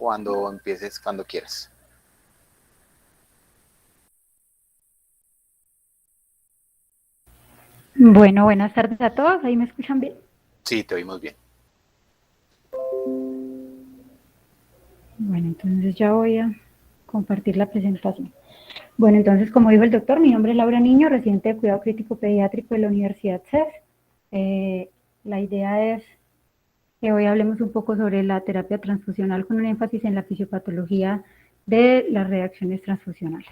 cuando empieces, cuando quieras. Bueno, buenas tardes a todos. ¿Ahí me escuchan bien? Sí, te oímos bien. Bueno, entonces ya voy a compartir la presentación. Bueno, entonces, como dijo el doctor, mi nombre es Laura Niño, residente de cuidado crítico pediátrico de la Universidad CES. La idea es que hoy hablemos un poco sobre la terapia transfusional con un énfasis en la fisiopatología de las reacciones transfusionales.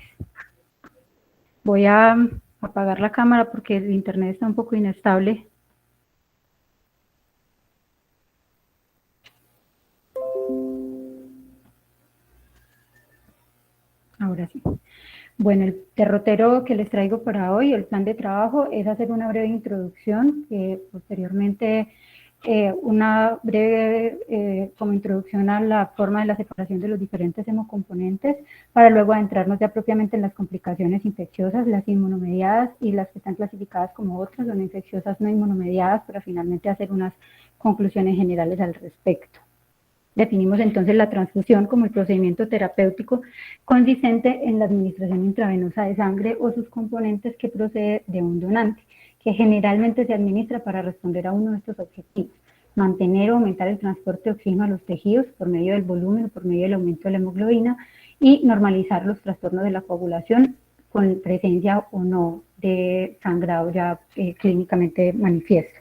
Voy a apagar la cámara porque el internet está un poco inestable. Ahora sí. Bueno, el derrotero que les traigo para hoy, el plan de trabajo, es hacer una breve introducción, posteriormente una breve como introducción a la forma de la separación de los diferentes hemocomponentes, para luego adentrarnos ya propiamente en las complicaciones infecciosas, las inmunomediadas y las que están clasificadas como otras, son infecciosas no inmunomediadas, para finalmente hacer unas conclusiones generales al respecto. Definimos entonces la transfusión como el procedimiento terapéutico consistente en la administración intravenosa de sangre o sus componentes que procede de un donante, que generalmente se administra para responder a uno de estos objetivos: mantener o aumentar el transporte de oxígeno a los tejidos por medio del volumen o por medio del aumento de la hemoglobina, y normalizar los trastornos de la coagulación con presencia o no de sangrado ya clínicamente manifiesto.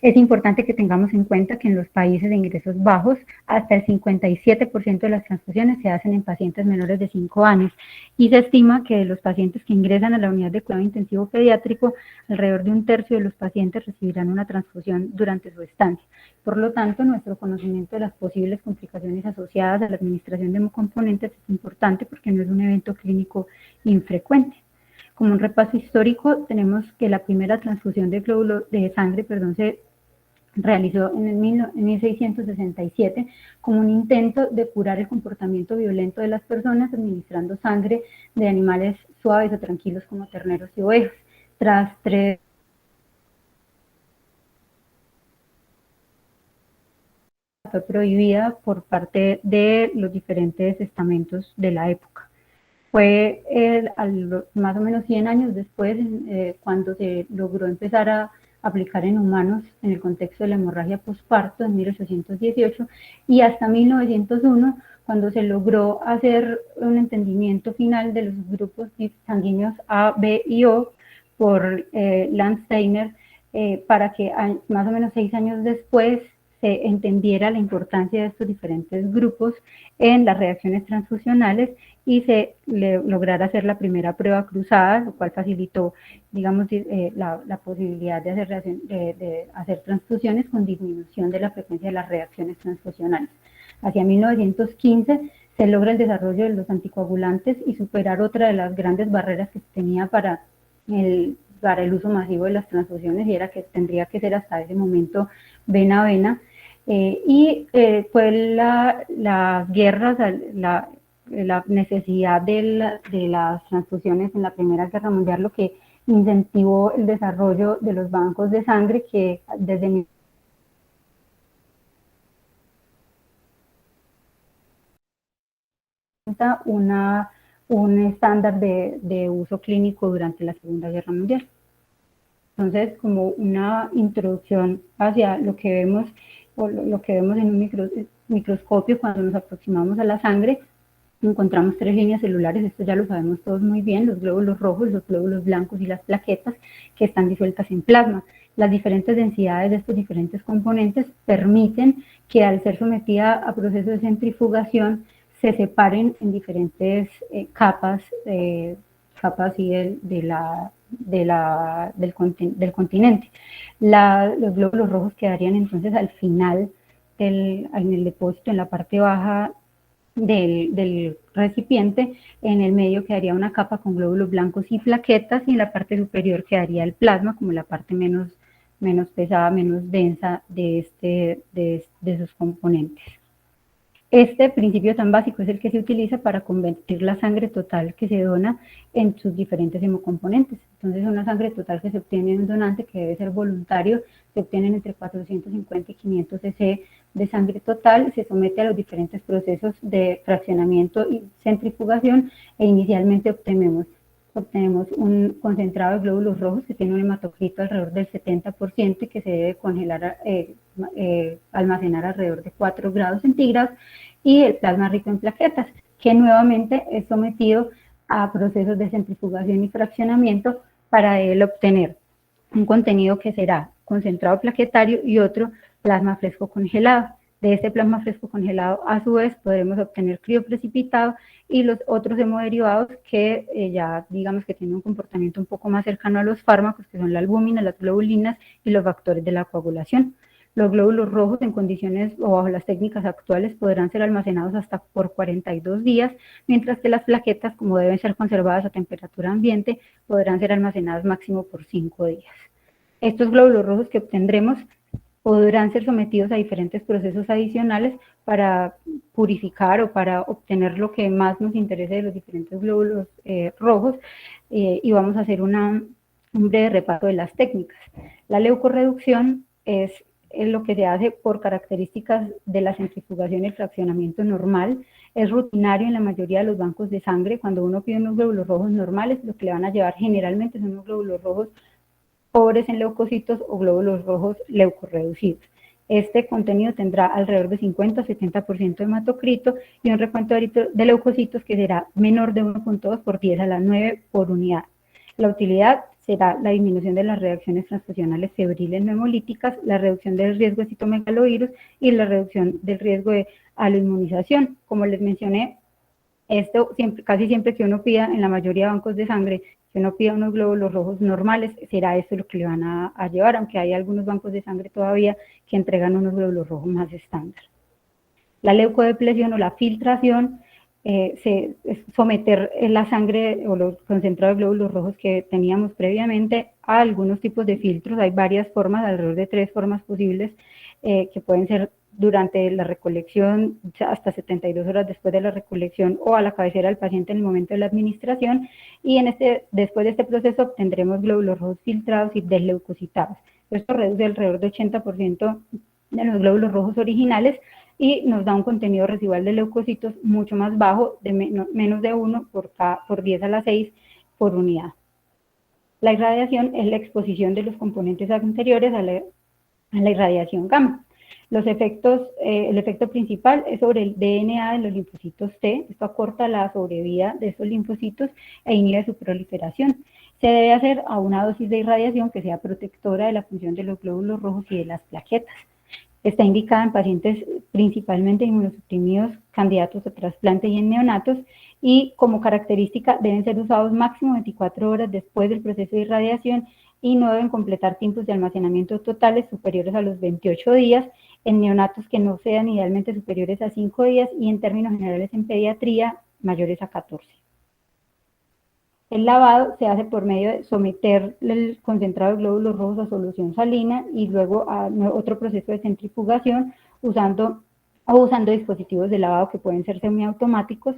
Es importante que tengamos en cuenta que en los países de ingresos bajos, hasta el 57% de las transfusiones se hacen en pacientes menores de 5 años, y se estima que de los pacientes que ingresan a la unidad de cuidado intensivo pediátrico, alrededor de un tercio de los pacientes recibirán una transfusión durante su estancia. Por lo tanto, nuestro conocimiento de las posibles complicaciones asociadas a la administración de hemocomponentes es importante, porque no es un evento clínico infrecuente. Como un repaso histórico, tenemos que la primera transfusión de glóbulo de sangre, se realizó en 1667 como un intento de curar el comportamiento violento de las personas administrando sangre de animales suaves o tranquilos como terneros y ovejas. Tras 3 fue prohibida por parte de los diferentes estamentos de la época. Fue más o menos 100 años después cuando se logró empezar a aplicar en humanos en el contexto de la hemorragia posparto en 1818, y hasta 1901 cuando se logró hacer un entendimiento final de los grupos sanguíneos A, B y O por Landsteiner, para que más o menos 6 años después se entendiera la importancia de estos diferentes grupos en las reacciones transfusionales y se lograra hacer la primera prueba cruzada, lo cual facilitó, digamos, la posibilidad de hacer transfusiones con disminución de la frecuencia de las reacciones transfusionales. Hacia 1915 se logra el desarrollo de los anticoagulantes y superar otra de las grandes barreras que se tenía para el uso masivo de las transfusiones, y era que tendría que ser hasta ese momento vena a vena. Fue las guerras, la necesidad de las transfusiones en la Primera Guerra Mundial lo que incentivó el desarrollo de los bancos de sangre, que desde un estándar de uso clínico durante la Segunda Guerra Mundial. Entonces, como una introducción hacia lo que vemos, o lo que vemos en un microscopio cuando nos aproximamos a la sangre, encontramos 3 líneas celulares. Esto ya lo sabemos todos muy bien: los glóbulos rojos, los glóbulos blancos y las plaquetas, que están disueltas en plasma. Las diferentes densidades de estos diferentes componentes permiten que, al ser sometida a procesos de centrifugación, se separen en diferentes capas y del continente. Los glóbulos rojos quedarían entonces al final en el depósito, en la parte baja del recipiente. En el medio quedaría una capa con glóbulos blancos y plaquetas, y en la parte superior quedaría el plasma como la parte menos pesada, menos densa de sus componentes. Este principio tan básico es el que se utiliza para convertir la sangre total que se dona en sus diferentes hemocomponentes. Entonces, una sangre total que se obtiene de un donante, que debe ser voluntario, se obtienen entre 450 y 500 cc de sangre total, se somete a los diferentes procesos de fraccionamiento y centrifugación, e inicialmente obtenemos un concentrado de glóbulos rojos que tiene un hematocrito alrededor del 70% y que se debe congelar, almacenar alrededor de 4 grados centígrados, y el plasma rico en plaquetas, que nuevamente es sometido a procesos de centrifugación y fraccionamiento para él obtener un contenido que será concentrado plaquetario y otro plasma fresco congelado. De este plasma fresco congelado, a su vez, podremos obtener crioprecipitado y los otros hemoderivados que ya digamos que tienen un comportamiento un poco más cercano a los fármacos, que son la albúmina, las globulinas y los factores de la coagulación. Los glóbulos rojos en condiciones o bajo las técnicas actuales podrán ser almacenados hasta por 42 días, mientras que las plaquetas, como deben ser conservadas a temperatura ambiente, podrán ser almacenadas máximo por 5 días. Estos glóbulos rojos que obtendremos podrán ser sometidos a diferentes procesos adicionales para purificar o para obtener lo que más nos interese de los diferentes glóbulos rojos, y vamos a hacer un breve repaso de las técnicas. La leucorreducción es lo que se hace por características de la centrifugación y el fraccionamiento normal. Es rutinario en la mayoría de los bancos de sangre. Cuando uno pide unos glóbulos rojos normales, lo que le van a llevar generalmente son unos glóbulos rojos pobres en leucocitos o glóbulos rojos leucorreducidos. Este contenido tendrá alrededor de 50 a 70% de hematocrito y un recuento de leucocitos que será menor de 1.2 por 10 a la 9 por unidad. La utilidad será la disminución de las reacciones transfusionales febriles no hemolíticas, la reducción del riesgo de citomegalovirus y la reducción del riesgo de aloinmunización. Como les mencioné, esto casi siempre que uno pida, en la mayoría de bancos de sangre, que uno pida unos glóbulos rojos normales, será esto lo que le van a llevar, aunque hay algunos bancos de sangre todavía que entregan unos glóbulos rojos más estándar. La leucodepresión o la filtración es someter la sangre o los concentrados de glóbulos rojos que teníamos previamente a algunos tipos de filtros. Hay varias formas, alrededor de 3 formas posibles, que pueden ser durante la recolección, hasta 72 horas después de la recolección, o a la cabecera del paciente en el momento de la administración, y después de este proceso obtendremos glóbulos rojos filtrados y desleucocitados. Esto reduce alrededor de 80% de los glóbulos rojos originales y nos da un contenido residual de leucocitos mucho más bajo, de menos de 1 por 10 a la 6 por unidad. La irradiación es la exposición de los componentes anteriores a la irradiación gamma. El efecto principal es sobre el DNA de los linfocitos T. Esto acorta la sobrevida de estos linfocitos e inhibe su proliferación. Se debe hacer a una dosis de irradiación que sea protectora de la función de los glóbulos rojos y de las plaquetas. Está indicada en pacientes principalmente inmunosuprimidos, candidatos a trasplante y en neonatos, y como característica deben ser usados máximo 24 horas después del proceso de irradiación y no deben completar tiempos de almacenamiento totales superiores a los 28 días, en neonatos que no sean idealmente superiores a 5 días y en términos generales en pediatría mayores a 14. El lavado se hace por medio de someter el concentrado de glóbulos rojos a solución salina y luego a otro proceso de centrifugación usando dispositivos de lavado que pueden ser semiautomáticos.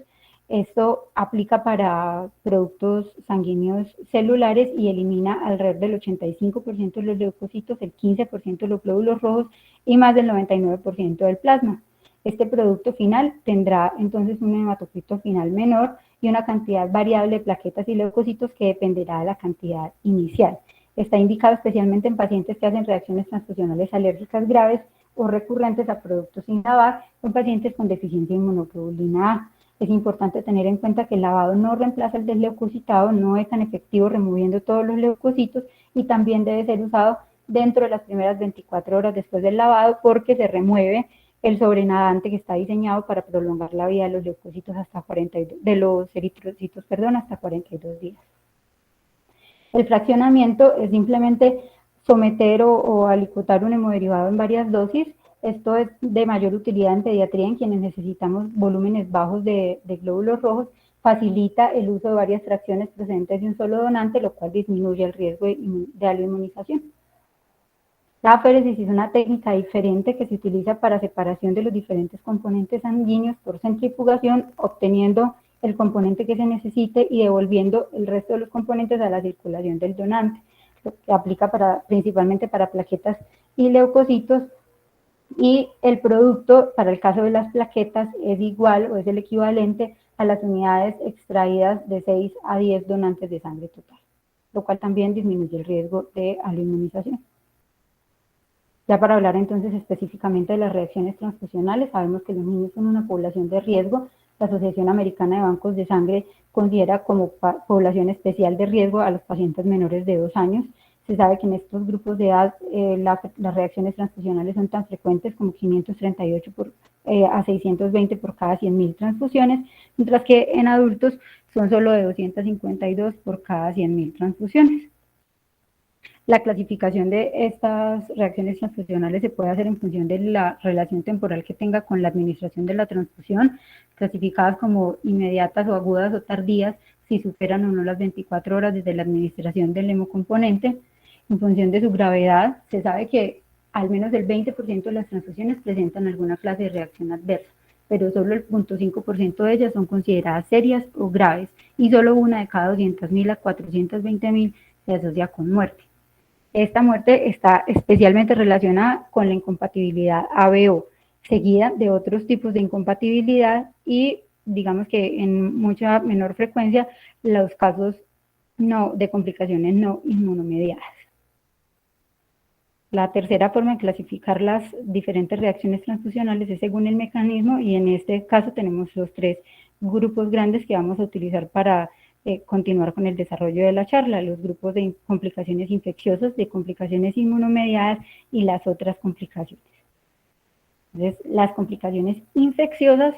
Esto aplica para productos sanguíneos celulares y elimina alrededor del 85% de los leucocitos, el 15% de los glóbulos rojos y más del 99% del plasma. Este producto final tendrá entonces un hematocrito final menor y una cantidad variable de plaquetas y leucocitos que dependerá de la cantidad inicial. Está indicado especialmente en pacientes que hacen reacciones transfusionales alérgicas graves o recurrentes a productos sin lavar o en pacientes con deficiencia de inmunoglobulina A. Es importante tener en cuenta que el lavado no reemplaza el desleucocitado, no es tan efectivo removiendo todos los leucocitos y también debe ser usado dentro de las primeras 24 horas después del lavado porque se remueve el sobrenadante que está diseñado para prolongar la vida de los leucocitos hasta 42, de los eritrocitos, hasta 42 días. El fraccionamiento es simplemente someter o alicuotar un hemodiderivado en varias dosis. Esto es de mayor utilidad en pediatría en quienes necesitamos volúmenes bajos de glóbulos rojos. Facilita el uso de varias fracciones procedentes de un solo donante, lo cual disminuye el riesgo de aloinmunización. La aféresis es una técnica diferente que se utiliza para separación de los diferentes componentes sanguíneos por centrifugación, obteniendo el componente que se necesite y devolviendo el resto de los componentes a la circulación del donante. Lo que aplica principalmente para plaquetas y leucocitos, y el producto, para el caso de las plaquetas, es igual o es el equivalente a las unidades extraídas de 6 a 10 donantes de sangre total, lo cual también disminuye el riesgo de aloinmunización. Ya para hablar entonces específicamente de las reacciones transfusionales, sabemos que los niños son una población de riesgo. La Asociación Americana de Bancos de Sangre considera como población especial de riesgo a los pacientes menores de 2 años. Se sabe que en estos grupos de edad las reacciones transfusionales son tan frecuentes como 538 a 620 por cada 100.000 transfusiones, mientras que en adultos son solo de 252 por cada 100.000 transfusiones. La clasificación de estas reacciones transfusionales se puede hacer en función de la relación temporal que tenga con la administración de la transfusión, clasificadas como inmediatas o agudas o tardías, si superan o no las 24 horas desde la administración del hemocomponente. En función de su gravedad, se sabe que al menos el 20% de las transfusiones presentan alguna clase de reacción adversa, pero solo el 0.5% de ellas son consideradas serias o graves, y solo una de cada 200.000 a 420.000 se asocia con muerte. Esta muerte está especialmente relacionada con la incompatibilidad ABO, seguida de otros tipos de incompatibilidad y digamos que en mucha menor frecuencia los casos de complicaciones no inmunomediadas. La tercera forma de clasificar las diferentes reacciones transfusionales es según el mecanismo, y en este caso tenemos los 3 grupos grandes que vamos a utilizar para continuar con el desarrollo de la charla: los grupos de complicaciones infecciosas, de complicaciones inmunomediadas y las otras complicaciones. Entonces, las complicaciones infecciosas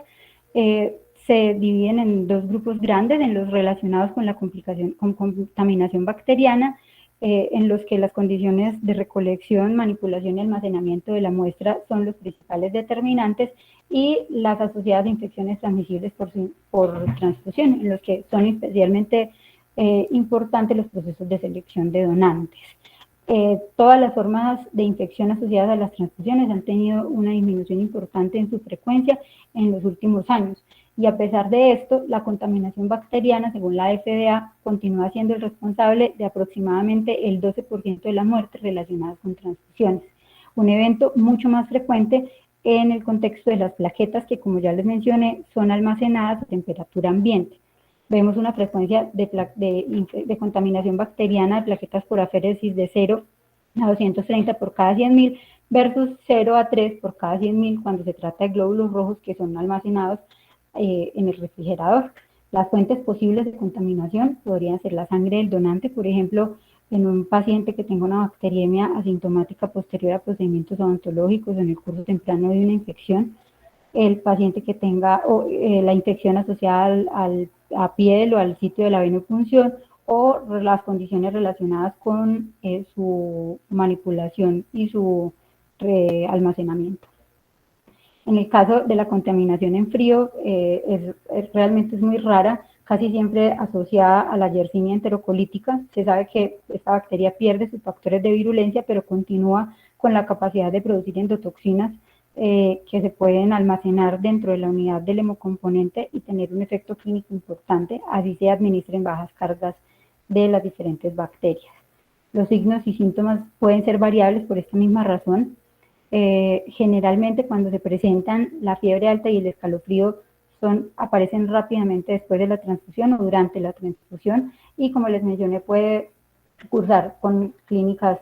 se dividen en 2 grupos grandes: en los relacionados con la contaminación bacteriana, en los que las condiciones de recolección, manipulación y almacenamiento de la muestra son los principales determinantes, y las asociadas a infecciones transmisibles por transfusión, en los que son especialmente importantes los procesos de selección de donantes. Todas las formas de infección asociadas a las transfusiones han tenido una disminución importante en su frecuencia en los últimos años, y a pesar de esto, la contaminación bacteriana, según la FDA, continúa siendo el responsable de aproximadamente el 12% de las muertes relacionadas con transfusiones, un evento mucho más frecuente en el contexto de las plaquetas, que, como ya les mencioné, son almacenadas a temperatura ambiente. Vemos una frecuencia de contaminación bacteriana de plaquetas por aféresis de 0 a 230 por cada 100.000 versus 0 a 3 por cada 100.000 cuando se trata de glóbulos rojos que son almacenados en el refrigerador. Las fuentes posibles de contaminación podrían ser la sangre del donante, por ejemplo, en un paciente que tenga una bacteriemia asintomática posterior a procedimientos odontológicos en el curso temprano de una infección, el paciente que tenga la infección asociada a piel o al sitio de la venopunción, o las condiciones relacionadas con su manipulación y su almacenamiento. En el caso de la contaminación en frío, realmente es muy rara, casi siempre asociada a la Yersinia enterocolítica. Se sabe que esta bacteria pierde sus factores de virulencia, pero continúa con la capacidad de producir endotoxinas que se pueden almacenar dentro de la unidad del hemocomponente y tener un efecto clínico importante, así se administren bajas cargas de las diferentes bacterias. Los signos y síntomas pueden ser variables por esta misma razón. Generalmente, cuando se presentan, la fiebre alta y el escalofrío aparecen rápidamente después de la transfusión o durante la transfusión, y, como les mencioné, puede cursar con clínicas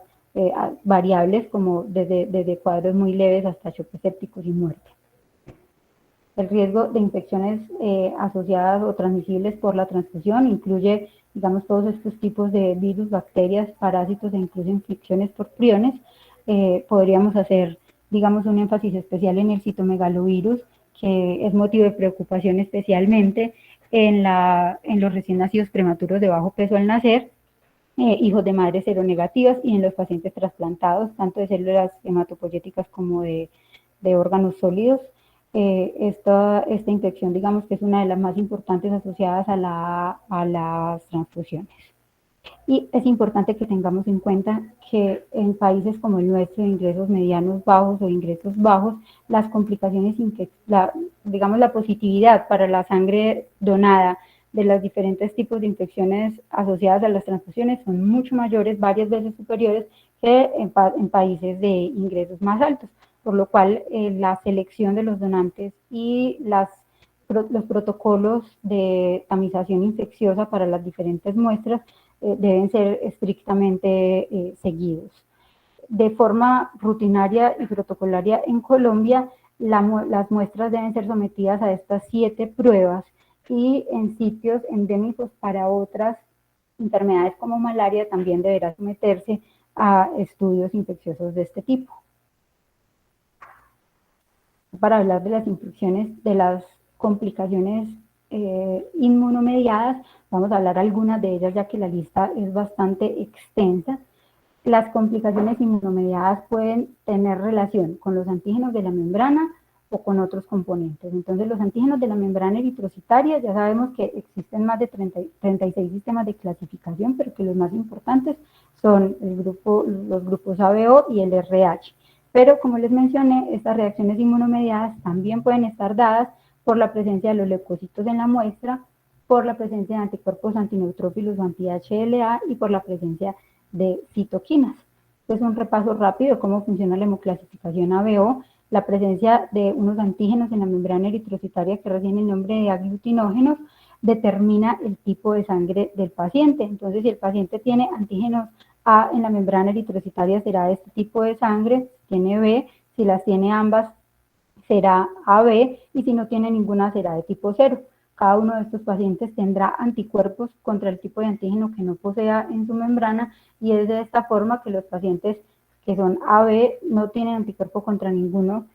variables, como desde cuadros muy leves hasta choques sépticos y muerte. El riesgo de infecciones asociadas o transmisibles por la transfusión incluye, digamos, todos estos tipos de virus, bacterias, parásitos e incluso infecciones por priones. Podríamos hacer, digamos, un énfasis especial en el citomegalovirus, que es motivo de preocupación especialmente en los recién nacidos prematuros de bajo peso al nacer, hijos de madres seronegativas, y en los pacientes trasplantados, tanto de células hematopoyéticas como de órganos sólidos. Esta infección, digamos, que es una de las más importantes asociadas a las transfusiones. Y es importante que tengamos en cuenta que en países como el nuestro, de ingresos medianos bajos o ingresos bajos, las complicaciones, digamos la positividad para la sangre donada de los diferentes tipos de infecciones asociadas a las transfusiones son mucho mayores, varias veces superiores que en países de ingresos más altos, por lo cual la selección de los donantes y los protocolos de tamización infecciosa para las diferentes muestras deben ser estrictamente seguidos. De forma rutinaria y protocolaria en Colombia, las muestras deben ser sometidas a estas 7 pruebas y en sitios endémicos para otras enfermedades como malaria también deberá someterse a estudios infecciosos de este tipo. Para hablar de las infecciones, de las complicaciones inmunomediadas, vamos a hablar algunas de ellas ya que la lista es bastante extensa. Las complicaciones inmunomediadas pueden tener relación con los antígenos de la membrana o con otros componentes. Entonces, los antígenos de la membrana eritrocitaria, ya sabemos que existen más de 36 sistemas de clasificación, pero que los más importantes son los grupos ABO y el RH. Pero, como les mencioné, estas reacciones inmunomediadas también pueden estar dadas por la presencia de los leucocitos en la muestra, por la presencia de anticuerpos antineutrófilos o anti-HLA y por la presencia de citoquinas. Este es un repaso rápido de cómo funciona la hemoclasificación ABO, la presencia de unos antígenos en la membrana eritrocitaria que reciben el nombre de aglutinógenos, determina el tipo de sangre del paciente. Entonces, si el paciente tiene antígenos A en la membrana eritrocitaria, será de este tipo de sangre, tiene B, si las tiene ambas, será AB, y si no tiene ninguna, será de tipo 0. Cada uno de estos pacientes tendrá anticuerpos contra el tipo de antígeno que no posea en su membrana, y es de esta forma que los pacientes que son AB no tienen anticuerpo contra ninguno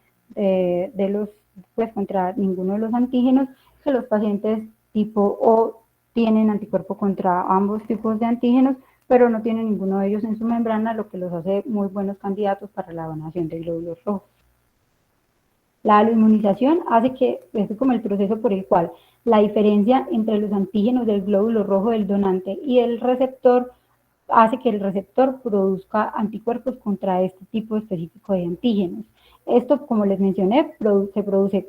contra ninguno de los antígenos, que los pacientes tipo O tienen anticuerpo contra ambos tipos de antígenos, pero no tienen ninguno de ellos en su membrana, lo que los hace muy buenos candidatos para la donación de glóbulos rojos. La aloinmunización hace que, es como el proceso por el cual la diferencia entre los antígenos del glóbulo rojo del donante y el receptor hace que el receptor produzca anticuerpos contra este tipo específico de antígenos. Esto, como les mencioné, se produce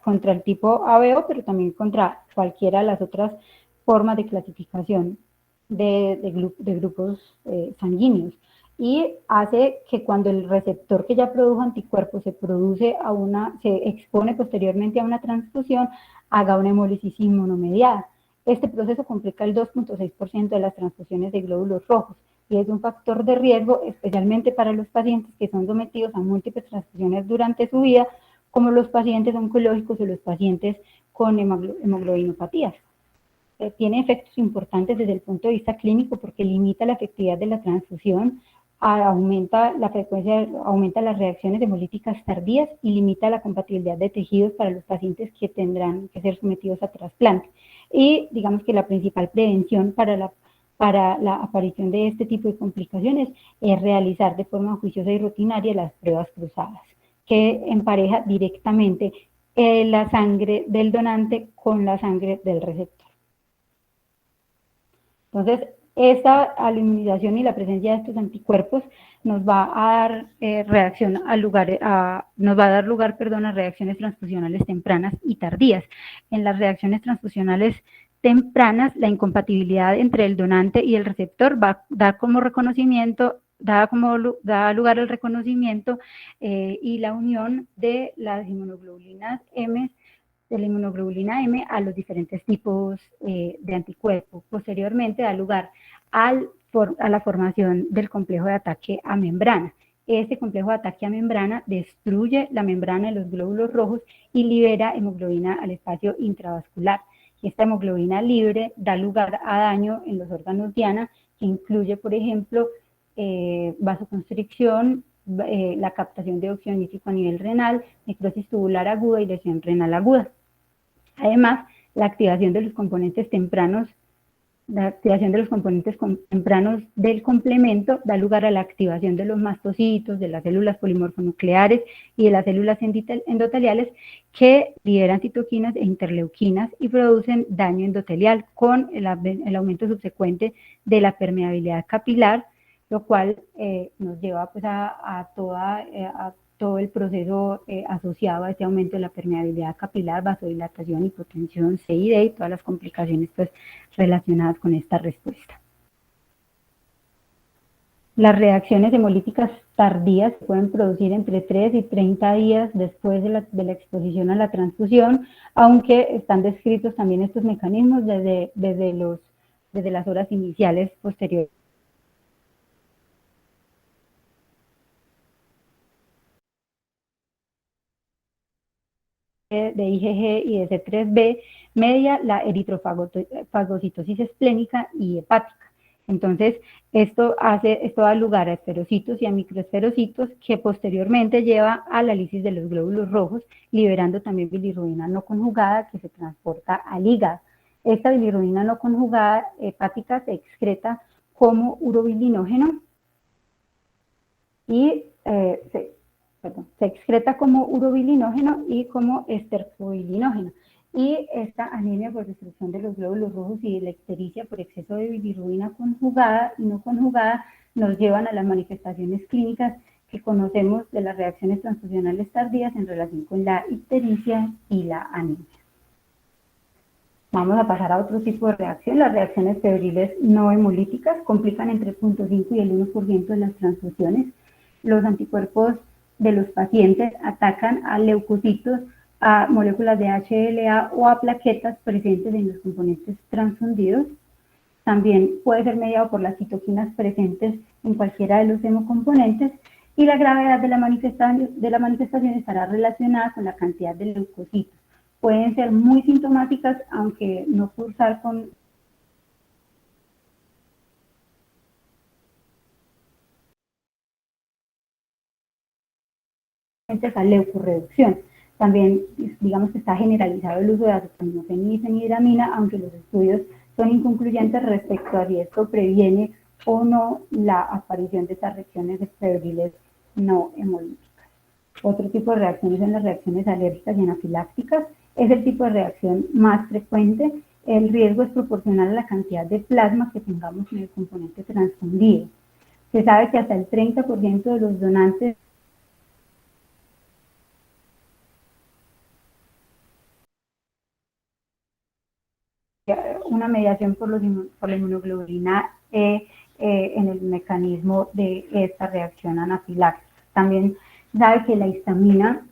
contra el tipo ABO, pero también contra cualquiera de las otras formas de clasificación de grupos sanguíneos. Y hace que cuando el receptor que ya produjo anticuerpos se expone posteriormente a una transfusión, haga una hemólisis inmunomediada. Este proceso complica el 2.6% de las transfusiones de glóbulos rojos y es un factor de riesgo especialmente para los pacientes que son sometidos a múltiples transfusiones durante su vida, como los pacientes oncológicos o los pacientes con hemoglobinopatías. Tiene efectos importantes desde el punto de vista clínico porque limita la efectividad de la transfusión, aumenta la frecuencia, aumenta las reacciones hemolíticas tardías y limita la compatibilidad de tejidos para los pacientes que tendrán que ser sometidos a trasplante. Y digamos que la principal prevención para la aparición de este tipo de complicaciones es realizar de forma juiciosa y rutinaria las pruebas cruzadas, que empareja directamente la sangre del donante con la sangre del receptor. Entonces, esta aloinmunización y la presencia de estos anticuerpos nos va a dar lugar a reacciones transfusionales tempranas y tardías. En las reacciones transfusionales tempranas, la incompatibilidad entre el donante y el receptor va a dar como reconocimiento, da lugar al reconocimiento y la unión de las inmunoglobulinas M de la inmunoglobulina M a los diferentes tipos de anticuerpos. Posteriormente da lugar a la formación del complejo de ataque a membrana. Este complejo de ataque a membrana destruye la membrana de los glóbulos rojos y libera hemoglobina al espacio intravascular. Y esta hemoglobina libre da lugar a daño en los órganos diana, que incluye, por ejemplo, vasoconstricción, la captación de óxido nítrico a nivel renal, necrosis tubular aguda y lesión renal aguda. Además, la activación de los componentes tempranos La activación de los componentes tempranos del complemento da lugar a la activación de los mastocitos, de las células polimorfonucleares y de las células endoteliales que liberan citoquinas e interleuquinas y producen daño endotelial con el aumento subsecuente de la permeabilidad capilar, lo cual nos lleva pues, a todo el proceso asociado a este aumento de la permeabilidad capilar, vasodilatación, hipotensión, CID y todas las complicaciones pues, relacionadas con esta respuesta. Las reacciones hemolíticas tardías se pueden producir entre 3 y 30 días después de la exposición a la transfusión, aunque están descritos también estos mecanismos desde las horas iniciales posteriores. De IgG y de C3b media la eritrofagocitosis esplénica y hepática. Entonces, esto da lugar a esferocitos y a microesferocitos que posteriormente lleva a la lisis de los glóbulos rojos, liberando también bilirrubina no conjugada que se transporta al hígado. Esta bilirrubina no conjugada hepática se excreta como urobilinógeno y se excreta como urobilinógeno y como estercobilinógeno. Y esta anemia por destrucción de los glóbulos rojos y de la ictericia por exceso de bilirrubina conjugada y no conjugada nos llevan a las manifestaciones clínicas que conocemos de las reacciones transfusionales tardías en relación con la ictericia y la anemia. Vamos a pasar a otro tipo de reacción. Las reacciones febriles no hemolíticas complican entre el 0.5 y el 1% de las transfusiones. Los anticuerpos de los pacientes atacan a leucocitos, a moléculas de HLA o a plaquetas presentes en los componentes transfundidos. También puede ser mediado por las citoquinas presentes en cualquiera de los hemocomponentes y la gravedad de la manifestación estará relacionada con la cantidad de leucocitos. Pueden ser muy sintomáticas, aunque no cursar con esa leucorreducción. También, digamos que está generalizado el uso de acetaminofén y fenidramina, aunque los estudios son inconcluyentes respecto a si esto previene o no la aparición de estas reacciones febriles no hemolíticas. Otro tipo de reacciones son las reacciones alérgicas y anafilácticas. Es el tipo de reacción más frecuente. El riesgo es proporcional a la cantidad de plasma que tengamos en el componente transfundido. Se sabe que hasta el 30% de los donantes una mediación por la inmunoglobulina E en el mecanismo de esta reacción anafiláctica. También sabe que la histamina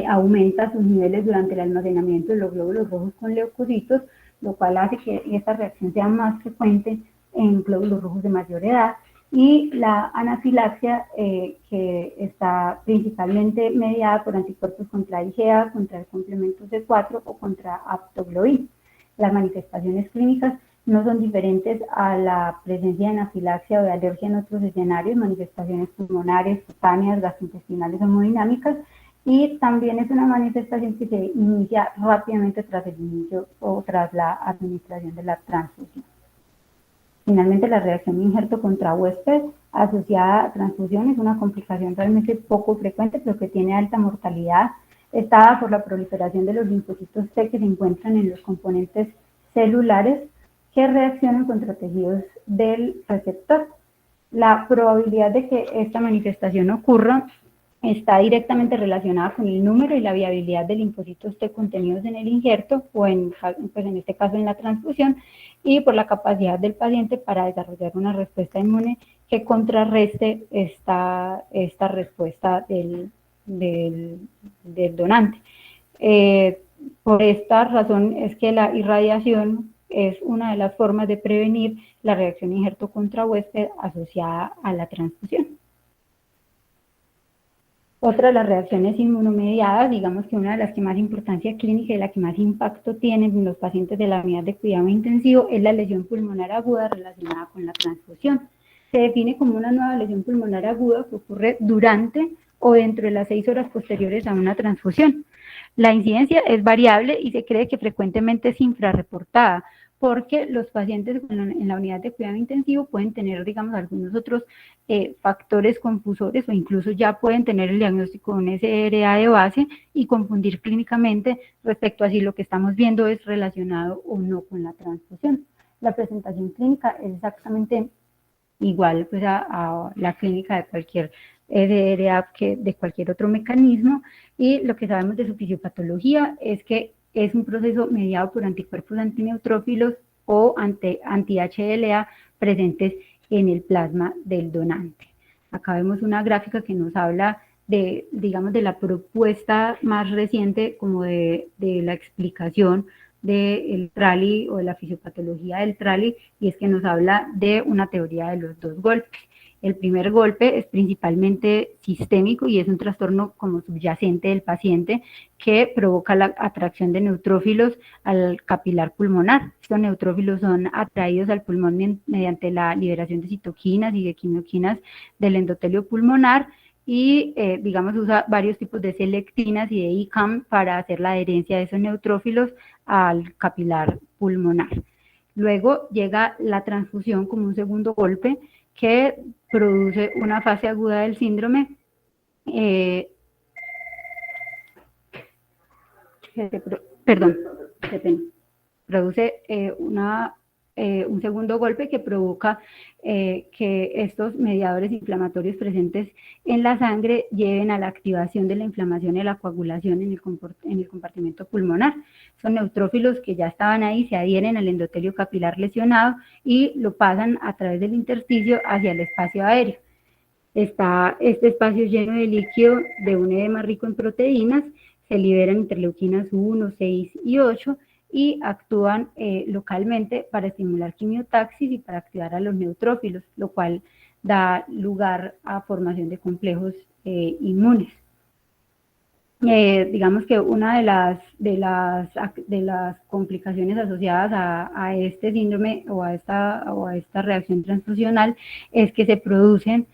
aumenta sus niveles durante el almacenamiento de los glóbulos rojos con leucocitos, lo cual hace que esta reacción sea más frecuente en glóbulos rojos de mayor edad, y la anafilaxia que está principalmente mediada por anticuerpos contra IgA, contra el complemento C4 o contra aptoglobina. Las manifestaciones clínicas no son diferentes a la presencia de anafilaxia o de alergia en otros escenarios, manifestaciones pulmonares, cutáneas, gastrointestinales o hemodinámicas, y también es una manifestación que se inicia rápidamente tras el inicio o tras la administración de la transfusión. Finalmente, la reacción de injerto contra huésped asociada a transfusión es una complicación realmente poco frecuente, pero que tiene alta mortalidad. Está dada por la proliferación de los linfocitos T que se encuentran en los componentes celulares que reaccionan contra tejidos del receptor. La probabilidad de que esta manifestación ocurra está directamente relacionada con el número y la viabilidad de linfocitos T contenidos en el injerto o pues en este caso en la transfusión, y por la capacidad del paciente para desarrollar una respuesta inmune que contrarreste esta respuesta del donante. Por esta razón es que la irradiación es una de las formas de prevenir la reacción injerto contra huésped asociada a la transfusión. Otra de las reacciones inmunomediadas, digamos que una de las que más importancia clínica y la que más impacto tiene en los pacientes de la unidad de cuidado intensivo, es la lesión pulmonar aguda relacionada con la transfusión. Se define como una nueva lesión pulmonar aguda que ocurre durante o dentro de las 6 horas posteriores a una transfusión. La incidencia es variable y se cree que frecuentemente es infrarreportada, porque los pacientes en la unidad de cuidado intensivo pueden tener, digamos, algunos otros factores confusores o incluso ya pueden tener el diagnóstico de un SRA de base y confundir clínicamente respecto a si lo que estamos viendo es relacionado o no con la transfusión. La presentación clínica es exactamente igual pues, a la clínica de cualquier SRA que de cualquier otro mecanismo, y lo que sabemos de su fisiopatología es que es un proceso mediado por anticuerpos antineutrófilos o anti-HLA presentes en el plasma del donante. Acá vemos una gráfica que nos habla de, digamos, de la propuesta más reciente como de la explicación del TRALI o de la fisiopatología del TRALI, y es que nos habla de una teoría de los dos golpes. El primer golpe es principalmente sistémico y es un trastorno como subyacente del paciente que provoca la atracción de neutrófilos al capilar pulmonar. Estos neutrófilos son atraídos al pulmón mediante la liberación de citoquinas y de quimioquinas del endotelio pulmonar y, digamos, usa varios tipos de selectinas y de ICAM para hacer la adherencia de esos neutrófilos al capilar pulmonar. Luego llega la transfusión como un segundo golpe que produce una fase aguda del síndrome produce un segundo golpe que provoca que estos mediadores inflamatorios presentes en la sangre lleven a la activación de la inflamación y la coagulación en el compartimento pulmonar. Son neutrófilos que ya estaban ahí, se adhieren al endotelio capilar lesionado y lo pasan a través del intersticio hacia el espacio aéreo. Está este espacio lleno de líquido de un edema rico en proteínas, se liberan interleuquinas 1, 6 y 8 y actúan localmente para estimular quimiotaxis y para activar a los neutrófilos, lo cual da lugar a formación de complejos inmunes. Digamos que una de las complicaciones asociadas a este síndrome o a esta reacción transfusional es que se producen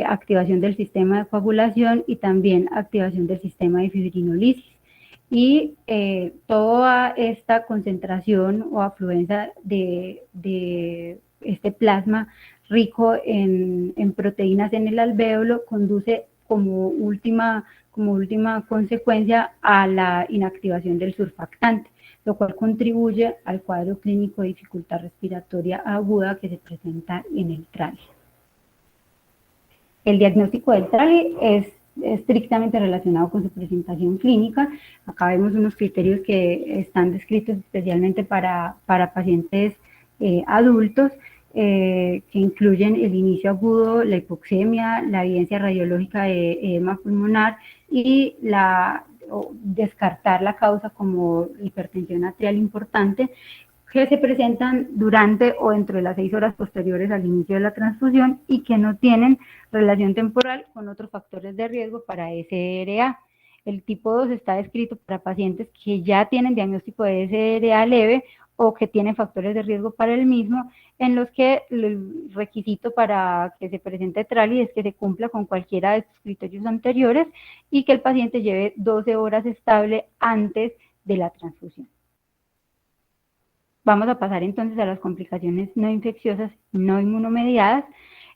activación del sistema de coagulación y también activación del sistema de fibrinolisis. Y toda esta concentración o afluencia de este plasma rico en proteínas en el alvéolo conduce como última consecuencia a la inactivación del surfactante, lo cual contribuye al cuadro clínico de dificultad respiratoria aguda que se presenta en el TRALI. El diagnóstico del TRALI es estrictamente relacionado con su presentación clínica. Acá vemos unos criterios que están descritos especialmente para pacientes adultos, que incluyen el inicio agudo, la hipoxemia, la evidencia radiológica de edema pulmonar y descartar la causa como hipertensión arterial importante, que se presentan durante o dentro de las 6 horas posteriores al inicio de la transfusión y que no tienen relación temporal con otros factores de riesgo para SRA. El tipo 2 está descrito para pacientes que ya tienen diagnóstico de SRA leve o que tienen factores de riesgo para el mismo, en los que el requisito para que se presente TRALI es que se cumpla con cualquiera de estos criterios anteriores y que el paciente lleve 12 horas estable antes de la transfusión. Vamos a pasar entonces a las complicaciones no infecciosas, no inmunomediadas.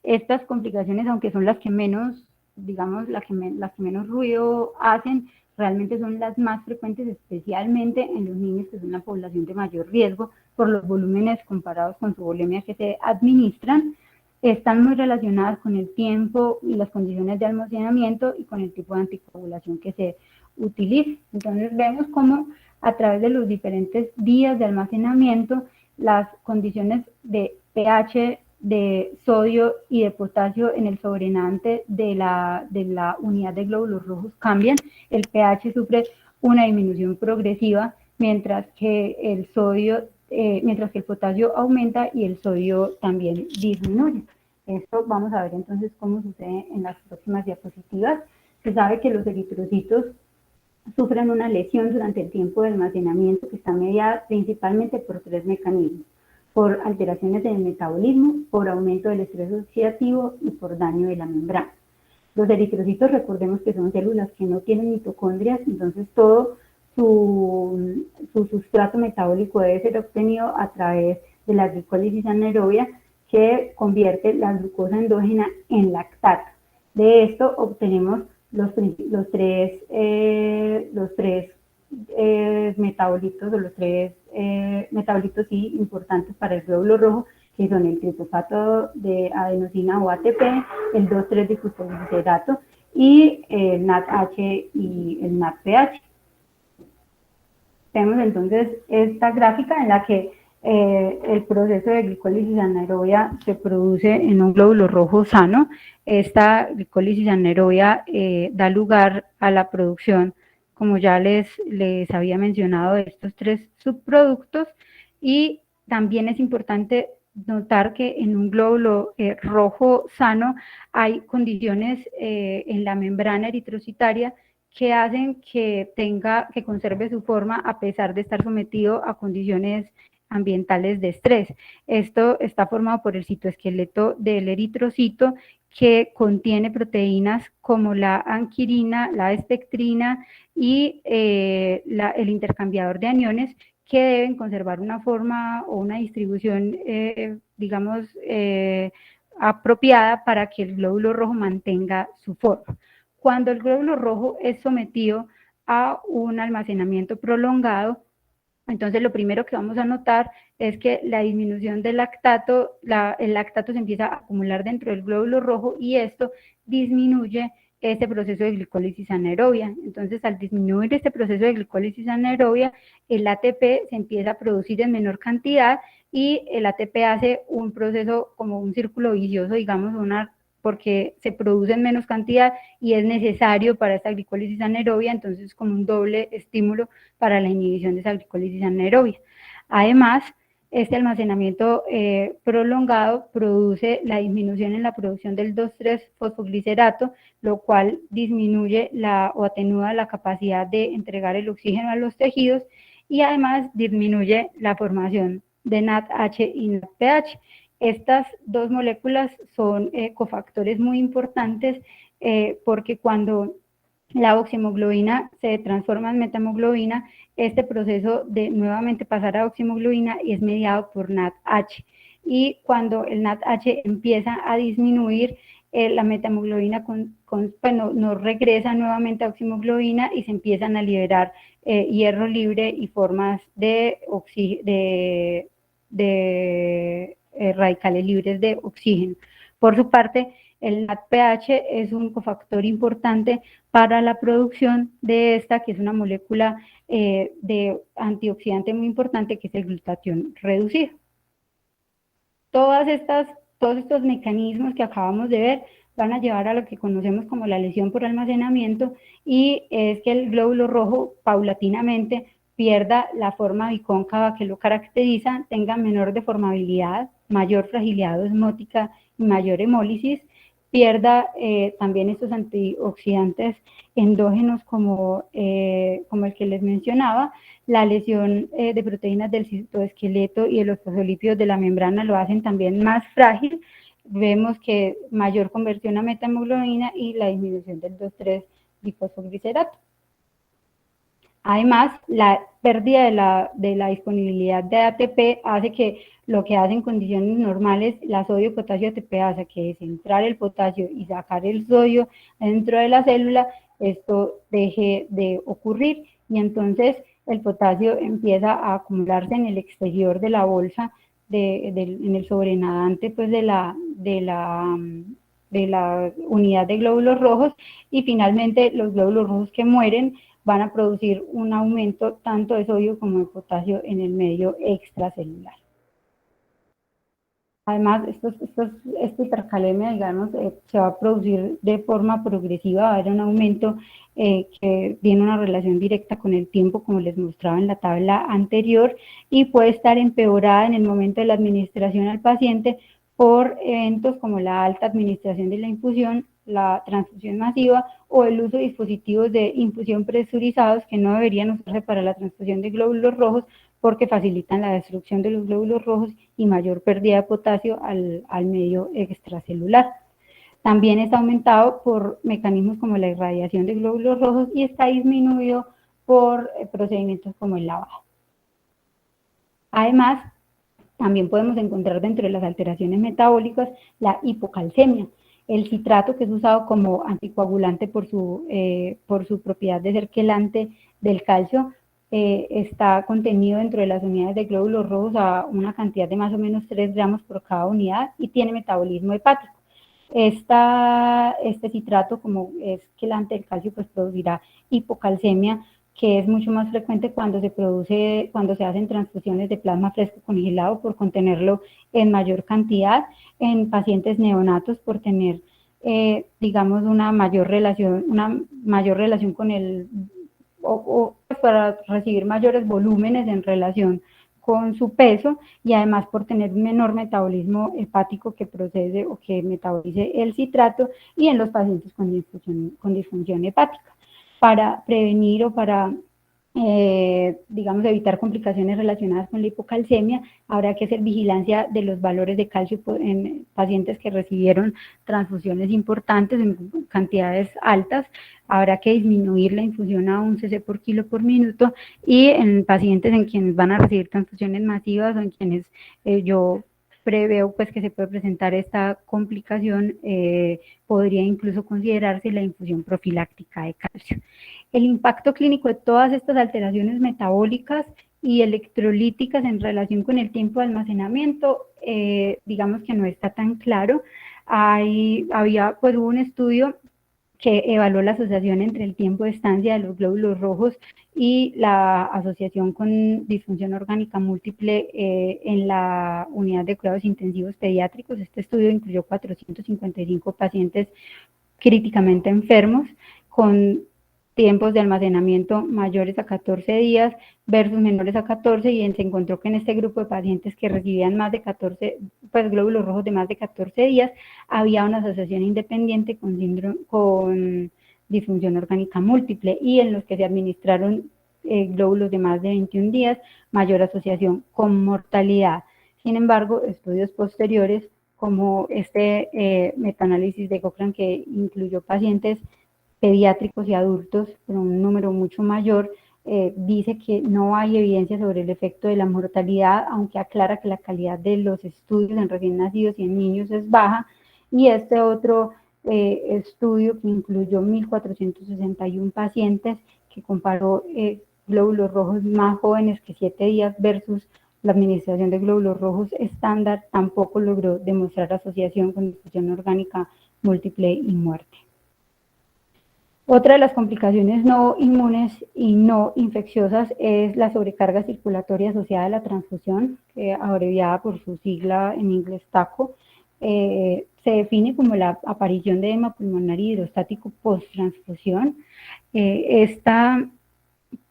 Estas complicaciones, aunque son las que menos, digamos, las que menos ruido hacen, realmente son las más frecuentes, especialmente en los niños, que son la población de mayor riesgo por los volúmenes comparados con su volemia que se administran. Están muy relacionadas con el tiempo y las condiciones de almacenamiento y con el tipo de anticoagulación que se utiliza. Entonces vemos cómo a través de los diferentes días de almacenamiento, las condiciones de pH, de sodio y de potasio en el sobrenadante de la unidad de glóbulos rojos cambian. El pH sufre una disminución progresiva, mientras que el potasio aumenta y el sodio también disminuye. Esto vamos a ver entonces cómo sucede en las próximas diapositivas. Se sabe que los eritrocitos sufren una lesión durante el tiempo de almacenamiento que está mediada principalmente por 3 mecanismos: por alteraciones en el metabolismo, por aumento del estrés oxidativo y por daño de la membrana. Los eritrocitos, recordemos que son células que no tienen mitocondrias, entonces todo su sustrato metabólico debe ser obtenido a través de la glicólisis anaerobia, que convierte la glucosa endógena en lactato. De esto obtenemos los tres metabolitos, o los tres metabolitos sí, importantes para el glóbulo rojo, que son el trifosfato de adenosina o ATP, el 2,3-difosfoglicerato y el NADH y el NADPH. Tenemos entonces esta gráfica en la que el proceso de glicólisis anaerobia se produce en un glóbulo rojo sano. Esta glicólisis anaerobia da lugar a la producción, como ya les había mencionado, de estos tres subproductos, y también es importante notar que en un glóbulo rojo sano hay condiciones en la membrana eritrocitaria que hacen que conserve su forma a pesar de estar sometido a condiciones ambientales de estrés. Esto está formado por el citoesqueleto del eritrocito, que contiene proteínas como la anquirina, la espectrina y el intercambiador de aniones, que deben conservar una forma o una distribución, digamos, apropiada para que el glóbulo rojo mantenga su forma. Cuando el glóbulo rojo es sometido a un almacenamiento prolongado, entonces lo primero que vamos a notar es que la disminución del lactato, el lactato se empieza a acumular dentro del glóbulo rojo, y esto disminuye este proceso de glicólisis anaerobia. Entonces, al disminuir este proceso de glicólisis anaerobia, el ATP se empieza a producir en menor cantidad, y el ATP hace un proceso como un círculo vicioso, digamos, porque se produce en menos cantidad y es necesario para esta glicólisis anaerobia, entonces como un doble estímulo para la inhibición de esa glicólisis anaerobia. Además, este almacenamiento prolongado produce la disminución en la producción del 2,3-fosfoglicerato, lo cual disminuye o atenúa la capacidad de entregar el oxígeno a los tejidos, y además disminuye la formación de NADH y NADPH. Estas dos moléculas son cofactores muy importantes porque cuando la oxihemoglobina se transforma en metahemoglobina, este proceso de nuevamente pasar a oxihemoglobina es mediado por NADH. Y cuando el NADH empieza a disminuir, la metahemoglobina no regresa nuevamente a oxihemoglobina y se empiezan a liberar hierro libre y formas de radicales libres de oxígeno. Por su parte, el NADPH es un cofactor importante para la producción de esta, que es una molécula de antioxidante muy importante, que es el glutatión reducido. Todos estos mecanismos que acabamos de ver van a llevar a lo que conocemos como la lesión por almacenamiento, y es que el glóbulo rojo paulatinamente pierda la forma bicóncava que lo caracteriza, tenga menor deformabilidad, mayor fragilidad osmótica y mayor hemólisis, pierda también estos antioxidantes endógenos como el que les mencionaba. La lesión de proteínas del citoesqueleto y de los fosfolípidos de la membrana lo hacen también más frágil. Vemos que mayor conversión a metahemoglobina y la disminución del 2,3-difosfoglicerato. Además, la pérdida de la disponibilidad de ATP hace que lo que hace en condiciones normales la sodio-potasio ATPasa, que es entrar el potasio y sacar el sodio dentro de la célula, esto deje de ocurrir, y entonces el potasio empieza a acumularse en el exterior de la bolsa, en el sobrenadante pues, de la unidad de glóbulos rojos, y finalmente los glóbulos rojos que mueren van a producir un aumento tanto de sodio como de potasio en el medio extracelular. Además, esta hipercalemia, digamos, se va a producir de forma progresiva, va a haber un aumento que tiene una relación directa con el tiempo, como les mostraba en la tabla anterior, y puede estar empeorada en el momento de la administración al paciente por eventos como la alta administración de la infusión, la transfusión masiva o el uso de dispositivos de infusión presurizados que no deberían usarse para la transfusión de glóbulos rojos, porque facilitan la destrucción de los glóbulos rojos y mayor pérdida de potasio al medio extracelular. También está aumentado por mecanismos como la irradiación de glóbulos rojos, y está disminuido por procedimientos como el lavado. Además, también podemos encontrar dentro de las alteraciones metabólicas la hipocalcemia. El citrato, que es usado como anticoagulante por su propiedad de ser quelante del calcio, está contenido dentro de las unidades de glóbulos rojos a una cantidad de más o menos 3 gramos por cada unidad y tiene metabolismo hepático. Este citrato, como es quelante del calcio, pues producirá hipocalcemia, que es mucho más frecuente cuando se hacen transfusiones de plasma fresco congelado por contenerlo en mayor cantidad, en pacientes neonatos por tener, digamos, una mayor relación con o para recibir mayores volúmenes en relación con su peso, y además por tener un menor metabolismo hepático que procese o que metabolice el citrato, y en los pacientes con disfunción hepática. Para prevenir o para, digamos, evitar complicaciones relacionadas con la hipocalcemia, habrá que hacer vigilancia de los valores de calcio en pacientes que recibieron transfusiones importantes en cantidades altas. Habrá que disminuir la infusión a 1 cc por kilo por minuto, y en pacientes en quienes van a recibir transfusiones masivas o en quienes yo preveo pues que se puede presentar esta complicación, podría incluso considerarse la infusión profiláctica de calcio. El impacto clínico de todas estas alteraciones metabólicas y electrolíticas en relación con el tiempo de almacenamiento, digamos que no está tan claro. Hubo un estudio que evaluó la asociación entre el tiempo de estancia de los glóbulos rojos y la asociación con disfunción orgánica múltiple en la unidad de cuidados intensivos pediátricos. Este estudio incluyó 455 pacientes críticamente enfermos con tiempos de almacenamiento mayores a 14 días versus menores a 14, y se encontró que en este grupo de pacientes que recibían más de 14, pues glóbulos rojos de más de 14 días, había una asociación independiente con disfunción orgánica múltiple, y en los que se administraron glóbulos de más de 21 días, mayor asociación con mortalidad. Sin embargo, estudios posteriores, como este metaanálisis de Cochrane, que incluyó pacientes pediátricos y adultos, pero un número mucho mayor, dice que no hay evidencia sobre el efecto de la mortalidad, aunque aclara que la calidad de los estudios en recién nacidos y en niños es baja. Y este otro estudio, que incluyó 1.461 pacientes, que comparó glóbulos rojos más jóvenes que 7 días versus la administración de glóbulos rojos estándar, tampoco logró demostrar asociación con disfunción orgánica múltiple y muerte. Otra de las complicaciones no inmunes y no infecciosas es la sobrecarga circulatoria asociada a la transfusión, abreviada por su sigla en inglés TACO. Se define como la aparición de edema pulmonar hidrostático post-transfusión. Esta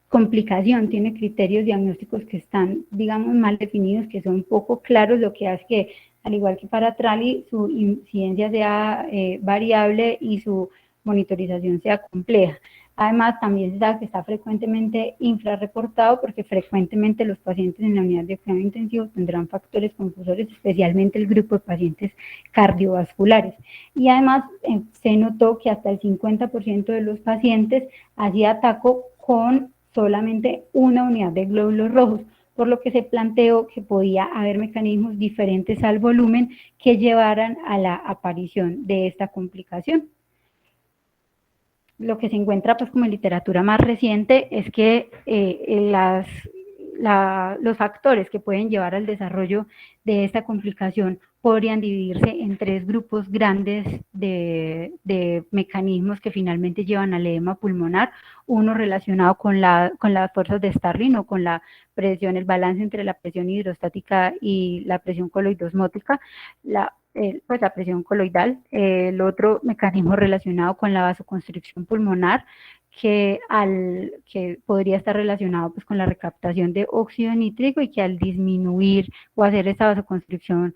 complicación tiene criterios diagnósticos que están, digamos, mal definidos, que son poco claros, lo que hace que, al igual que para TRALI, su incidencia sea variable y su monitorización sea compleja. Además, también se sabe que está frecuentemente infrarreportado, porque frecuentemente los pacientes en la unidad de cuidado intensivo tendrán factores confusores, especialmente el grupo de pacientes cardiovasculares. Y además se notó que hasta el 50% de los pacientes hacía TACO con solamente una unidad de glóbulos rojos, por lo que se planteó que podía haber mecanismos diferentes al volumen que llevaran a la aparición de esta complicación. Lo que se encuentra pues como en literatura más reciente es que los factores que pueden llevar al desarrollo de esta complicación podrían dividirse en 3 grupos grandes de mecanismos que finalmente llevan al edema pulmonar. Uno relacionado con las fuerzas de Starling, o con la presión, el balance entre la presión hidrostática y la presión coloidosmótica, pues la presión coloidal. El otro mecanismo relacionado con la vasoconstricción pulmonar, que podría estar relacionado pues con la recaptación de óxido nítrico, y que al disminuir o hacer esta vasoconstricción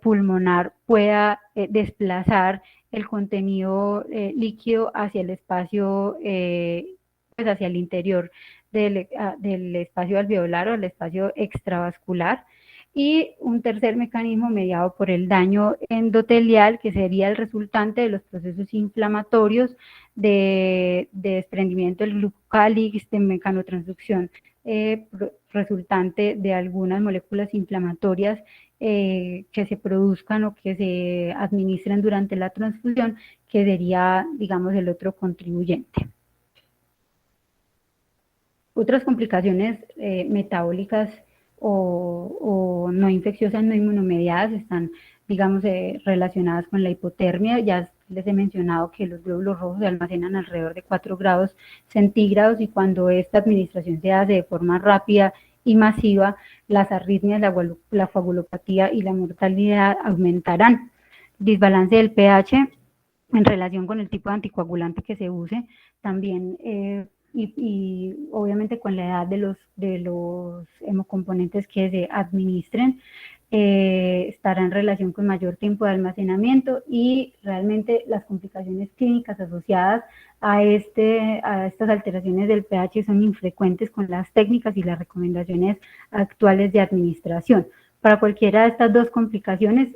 pulmonar pueda desplazar el contenido líquido hacia el espacio, pues hacia el interior del espacio alveolar o el espacio extravascular. y un tercer mecanismo mediado por el daño endotelial, que sería el resultante de los procesos inflamatorios de desprendimiento del glucálix, de mecanotransducción resultante de algunas moléculas inflamatorias que se produzcan o que se administren durante la transfusión, que sería, digamos, el otro contribuyente. Otras complicaciones metabólicas o no infecciosas no inmunomediadas están, digamos, relacionadas con la hipotermia. Ya les he mencionado que los glóbulos rojos se almacenan alrededor de 4 grados centígrados y cuando esta administración se hace de forma rápida y masiva, las arritmias, la coagulopatía y la mortalidad aumentarán. Desbalance del pH en relación con el tipo de anticoagulante que se use, también y obviamente con la edad de los hemocomponentes que se administren, estará en relación con mayor tiempo de almacenamiento y realmente las complicaciones clínicas asociadas a estas alteraciones del pH son infrecuentes con las técnicas y las recomendaciones actuales de administración. Para cualquiera de estas dos complicaciones,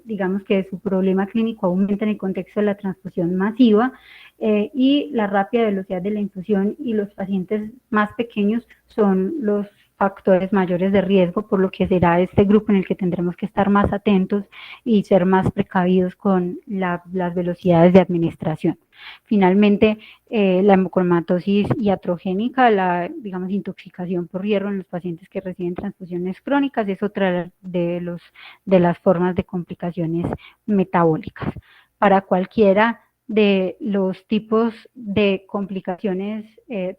digamos que su problema clínico aumenta en el contexto de la transfusión masiva y la rápida velocidad de la infusión y los pacientes más pequeños son los factores mayores de riesgo, por lo que será este grupo en el que tendremos que estar más atentos y ser más precavidos con las velocidades de administración. Finalmente, la hemocromatosis iatrogénica, la, digamos, intoxicación por hierro en los pacientes que reciben transfusiones crónicas, es otra de las formas de complicaciones metabólicas. Para cualquiera de los tipos de complicaciones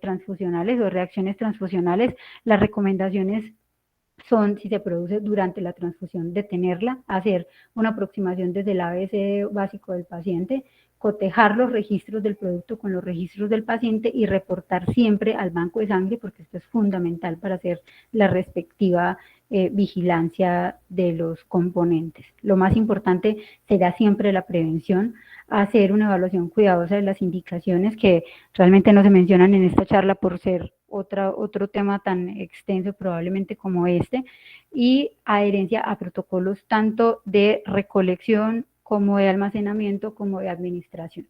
transfusionales o reacciones transfusionales, las recomendaciones son, si se produce durante la transfusión, detenerla, hacer una aproximación desde el ABC básico del paciente, cotejar los registros del producto con los registros del paciente y reportar siempre al banco de sangre, porque esto es fundamental para hacer la respectiva vigilancia de los componentes. Lo más importante será siempre la prevención, hacer una evaluación cuidadosa de las indicaciones que realmente no se mencionan en esta charla por ser otro tema tan extenso probablemente como este, y adherencia a protocolos tanto de recolección como de almacenamiento como de administración.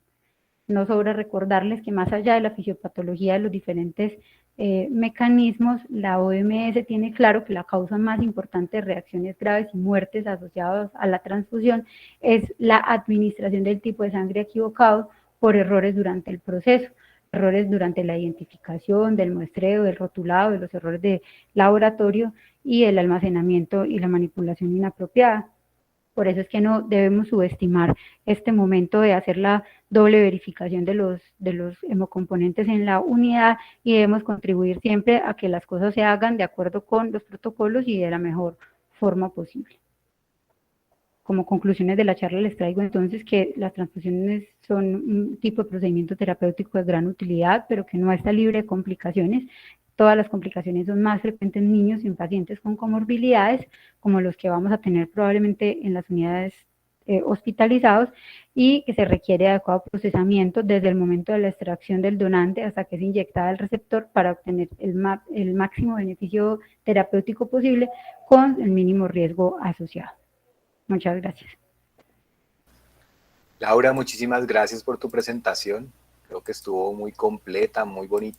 No sobra recordarles que más allá de la fisiopatología de los diferentes mecanismos, la OMS tiene claro que la causa más importante de reacciones graves y muertes asociadas a la transfusión es la administración del tipo de sangre equivocado por errores durante el proceso, errores durante la identificación, del muestreo, del rotulado, de los errores de laboratorio y el almacenamiento y la manipulación inapropiada. Por eso es que no debemos subestimar este momento de hacer la doble verificación de los hemocomponentes en la unidad y debemos contribuir siempre a que las cosas se hagan de acuerdo con los protocolos y de la mejor forma posible. Como conclusiones de la charla les traigo entonces que las transfusiones son un tipo de procedimiento terapéutico de gran utilidad, pero que no está libre de complicaciones. Todas las complicaciones son más frecuentes en niños y en pacientes con comorbilidades, como los que vamos a tener probablemente en las unidades hospitalizados, y que se requiere adecuado procesamiento desde el momento de la extracción del donante hasta que es inyectada el receptor para obtener el máximo beneficio terapéutico posible con el mínimo riesgo asociado. Muchas gracias. Laura, muchísimas gracias por tu presentación. Creo que estuvo muy completa, muy bonita.